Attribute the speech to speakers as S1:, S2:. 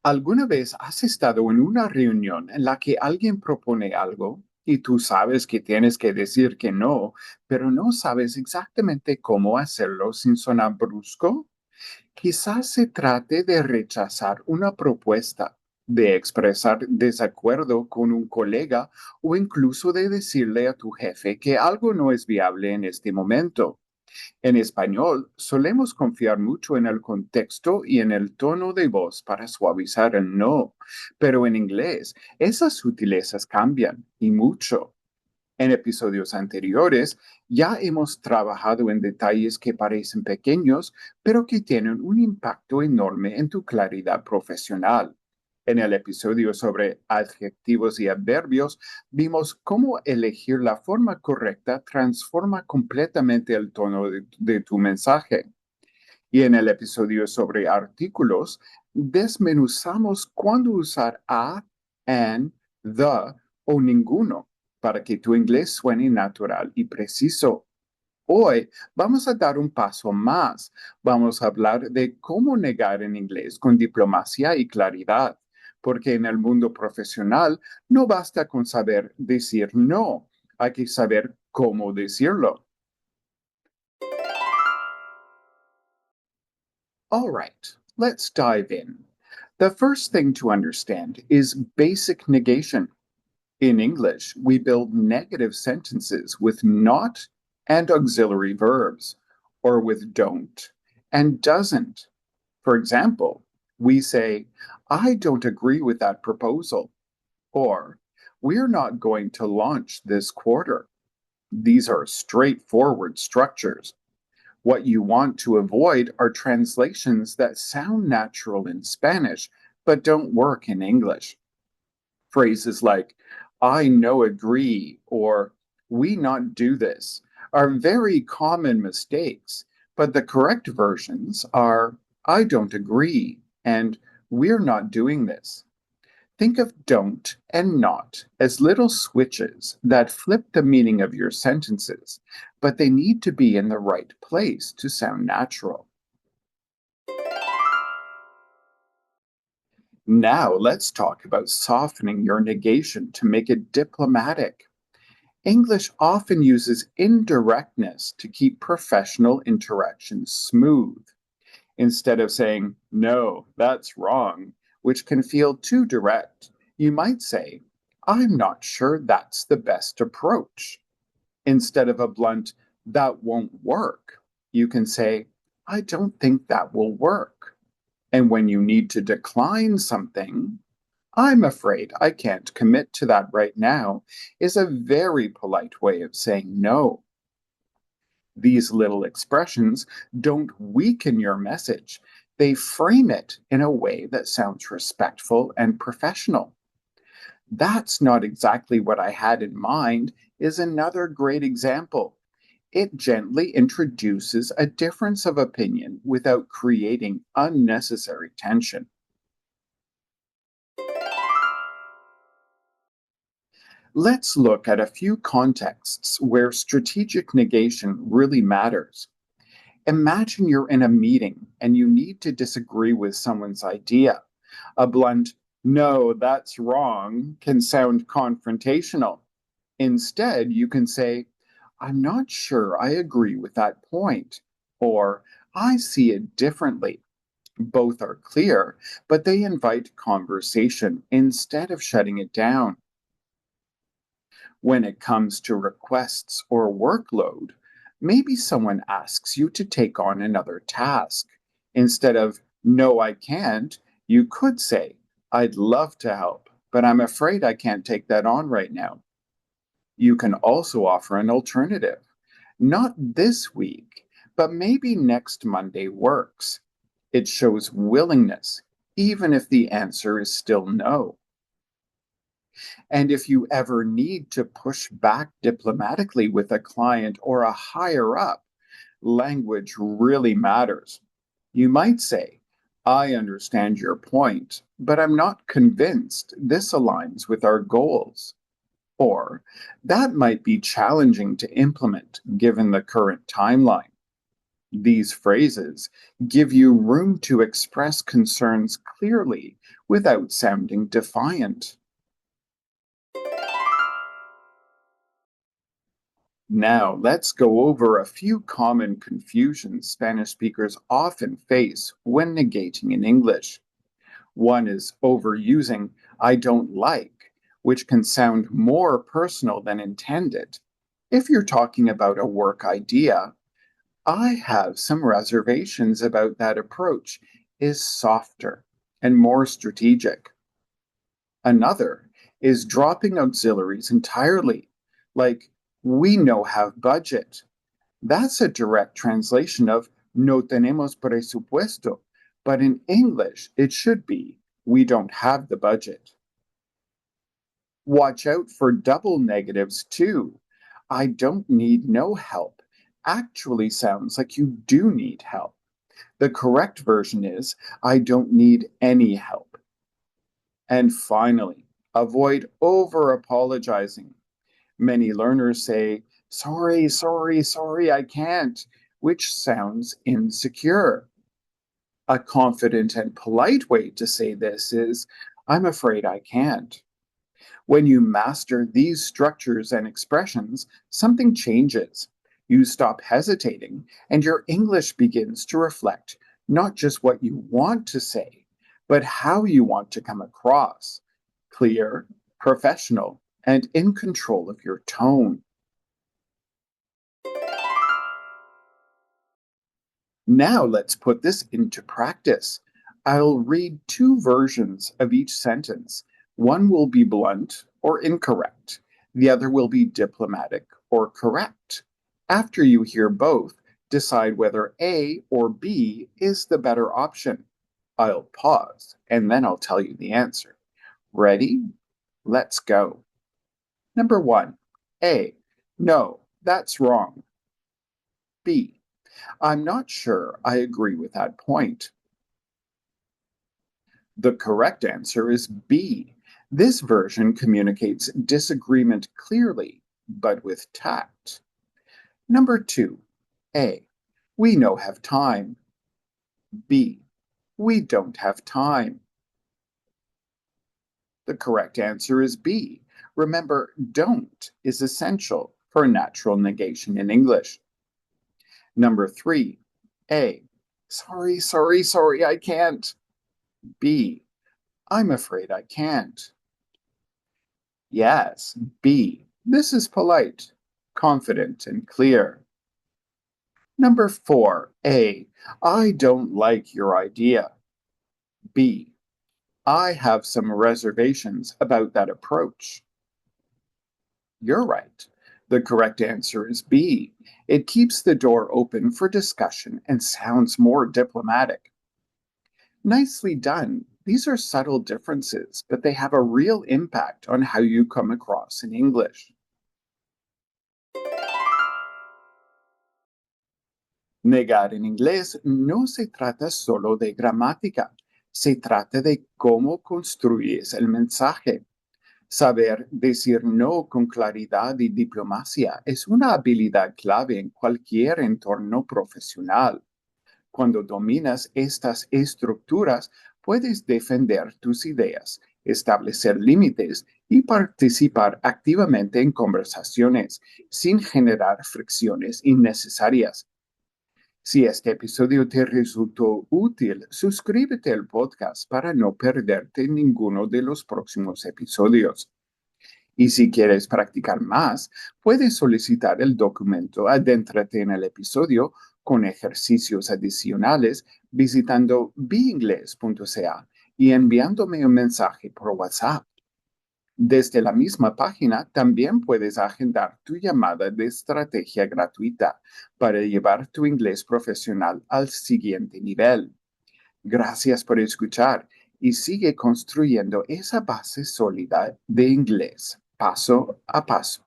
S1: ¿Alguna vez has estado en una reunión en la que alguien propone algo y tú sabes que tienes que decir que no, pero no sabes exactamente cómo hacerlo sin sonar brusco? Quizás se trate de rechazar una propuesta, de expresar desacuerdo con un colega o incluso de decirle a tu jefe que algo no es viable en este momento. En español, solemos confiar mucho en el contexto y en el tono de voz para suavizar el no, pero en inglés esas sutilezas cambian y mucho. En episodios anteriores ya hemos trabajado en detalles que parecen pequeños, pero que tienen un impacto enorme en tu claridad profesional. En el episodio sobre adjetivos y adverbios, vimos cómo elegir la forma correcta transforma completamente el tono de tu mensaje. Y en el episodio sobre artículos, desmenuzamos cuándo usar a, an, the o ninguno para que tu inglés suene natural y preciso. Hoy vamos a dar un paso más. Vamos a hablar de cómo negar en inglés con diplomacia y claridad, porque en el mundo profesional no basta con saber decir no, hay que saber cómo decirlo. All right, let's dive in. The first thing to understand is basic negation. In English, we build negative sentences with not and auxiliary verbs, or with don't and doesn't. For example, we say, I don't agree with that proposal, or we're not going to launch this quarter. These are straightforward structures. What you want to avoid are translations that sound natural in Spanish but don't work in English. Phrases like, I no agree, or we not do this, are very common mistakes, but the correct versions are, I don't agree, and we're not doing this. Think of don't and not as little switches that flip the meaning of your sentences, but they need to be in the right place to sound natural. Now let's talk about softening your negation to make it diplomatic. English often uses indirectness to keep professional interactions smooth. Instead of saying, no, that's wrong, which can feel too direct, you might say, I'm not sure that's the best approach. Instead of a blunt, that won't work, you can say, I don't think that will work. And when you need to decline something, I'm afraid I can't commit to that right now, is a very polite way of saying no. These little expressions don't weaken your message. They frame it in a way that sounds respectful and professional. That's not exactly what I had in mind is another great example. It gently introduces a difference of opinion without creating unnecessary tension. Let's look at a few contexts where strategic negation really matters. Imagine you're in a meeting and you need to disagree with someone's idea. A blunt, no, that's wrong, can sound confrontational. Instead, you can say, I'm not sure I agree with that point, or I see it differently. Both are clear, but they invite conversation instead of shutting it down. When it comes to requests or workload, maybe someone asks you to take on another task. Instead of, no, I can't, you could say, I'd love to help, but I'm afraid I can't take that on right now. You can also offer an alternative. Not this week, but maybe next Monday works. It shows willingness, even if the answer is still no. And if you ever need to push back diplomatically with a client or a higher up, language really matters. You might say, I understand your point, but I'm not convinced this aligns with our goals. Or, that might be challenging to implement given the current timeline. These phrases give you room to express concerns clearly without sounding defiant. Now, let's go over a few common confusions Spanish speakers often face when negating in English. One is overusing I don't like, which can sound more personal than intended. If you're talking about a work idea, I have some reservations about that approach is softer and more strategic. Another is dropping auxiliaries entirely, like we no have budget. That's a direct translation of no tenemos presupuesto, but in English it should be we don't have the budget. Watch out for double negatives too. I don't need no help actually sounds like you do need help. The correct version is I don't need any help. And finally, avoid over apologizing. Many learners say, sorry, sorry, sorry, I can't, which sounds insecure. A confident and polite way to say this is, I'm afraid I can't. When you master these structures and expressions, something changes. You stop hesitating, and your English begins to reflect not just what you want to say, but how you want to come across clear, professional, and in control of your tone. Now let's put this into practice. I'll read two versions of each sentence. One will be blunt or incorrect. The other will be diplomatic or correct. After you hear both, decide whether A or B is the better option. I'll pause and then I'll tell you the answer. Ready? Let's go. Number 1. A. No, that's wrong. B. I'm not sure I agree with that point. The correct answer is B. This version communicates disagreement clearly, but with tact. Number 2. A. We no have time. B. We don't have time. The correct answer is B. Remember, don't is essential for natural negation in English. Number 3. A. Sorry, sorry, sorry, I can't. B. I'm afraid I can't. Yes, B. This is polite, confident, and clear. Number 4. A. I don't like your idea. B. I have some reservations about that approach. You're right. The correct answer is B. It keeps the door open for discussion and sounds more diplomatic. Nicely done. These are subtle differences, but they have a real impact on how you come across in English. Negar en inglés no se trata solo de gramática, se trata de cómo construyes el mensaje. Saber decir no con claridad y diplomacia es una habilidad clave en cualquier entorno profesional. Cuando dominas estas estructuras, puedes defender tus ideas, establecer límites y participar activamente en conversaciones sin generar fricciones innecesarias. Si este episodio te resultó útil, suscríbete al podcast para no perderte ninguno de los próximos episodios. Y si quieres practicar más, puedes solicitar el documento Adéntrate en el episodio con ejercicios adicionales visitando beingles.ca y enviándome un mensaje por WhatsApp. Desde la misma página también puedes agendar tu llamada de estrategia gratuita para llevar tu inglés profesional al siguiente nivel. Gracias por escuchar y sigue construyendo esa base sólida de inglés paso a paso.